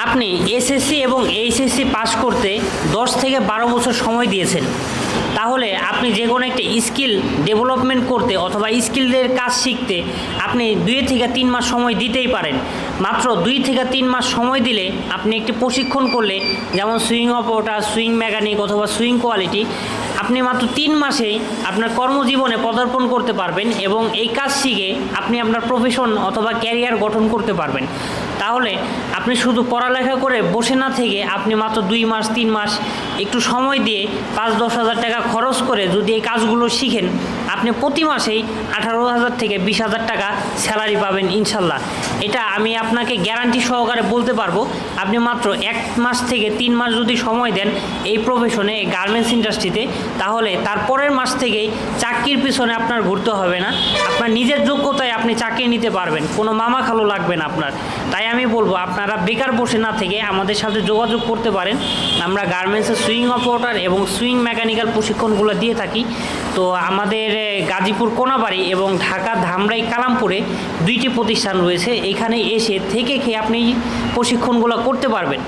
আপনি এসএসসি এবং HSC pass করতে 10 থেকে 12 বছর সময় দিয়েছেন, তাহলে আপনি যে কোনো একটা স্কিল ডেভেলপমেন্ট করতে অথবা স্কিলের কাজ শিখতে আপনি 2 থেকে 3 মাস সময় দিতেই পারেন। মাত্র 2 থেকে 3 মাস সময় দিলে আপনি একটি প্রশিক্ষণ করলে, যেমন সুইং অপারেটর, সুইং মেকানিক অথবা সুইং কোয়ালিটি, আপনি মাত্র 3 মাসেই আপনার কর্মজীবনে পদার্পণ করতে পারবেন এবং এই কাজ শিখে আপনি আপনার প্রফেশন অথবা ক্যারিয়ার গঠন করতে পারবেন। তাহলে আপনি শুধু পড়ালেখা করে বসে না থেকে আপনি মাত্র 2 মাস 3 মাস একটু সময় দিয়ে 5-10 হাজার টাকা খরচ করে যদি এই কাজগুলো শিখেন, আপনি প্রতি মাসেই 18,000 থেকে 20,000 টাকা স্যালারি পাবেন ইনশাল্লাহ। এটা আমি আপনাকে গ্যারান্টি সহকারে বলতে পারবো। আপনি মাত্র 1 মাস থেকে 3 মাস যদি সময় দেন এই প্রফেশনে, এই গার্মেন্টস ইন্ডাস্ট্রিতে, তাহলে তারপরের মাস থেকেই চাকরির পিছনে আপনার ঘুরতে হবে না। আপনার নিজের যোগ্যতায় আপনি চাকরি নিতে পারবেন, কোনো মামা খালু লাগবে না আপনার। তাই আমি বলবো আপনারা বেকার বসে না থেকে আমাদের সাথে যোগাযোগ করতে পারেন। আমরা গার্মেন্টসের সুইং অপারেটর এবং সুইং মেকানিক্যাল প্রশিক্ষণগুলো দিয়ে থাকি। তো আমাদের গাজীপুর কোনাবাড়ি এবং ঢাকা ধামরাই কালামপুরে 2টি প্রতিষ্ঠান রয়েছে। এখানে এসে থেকে খেয়ে আপনি প্রশিক্ষণগুলো করতে পারবেন।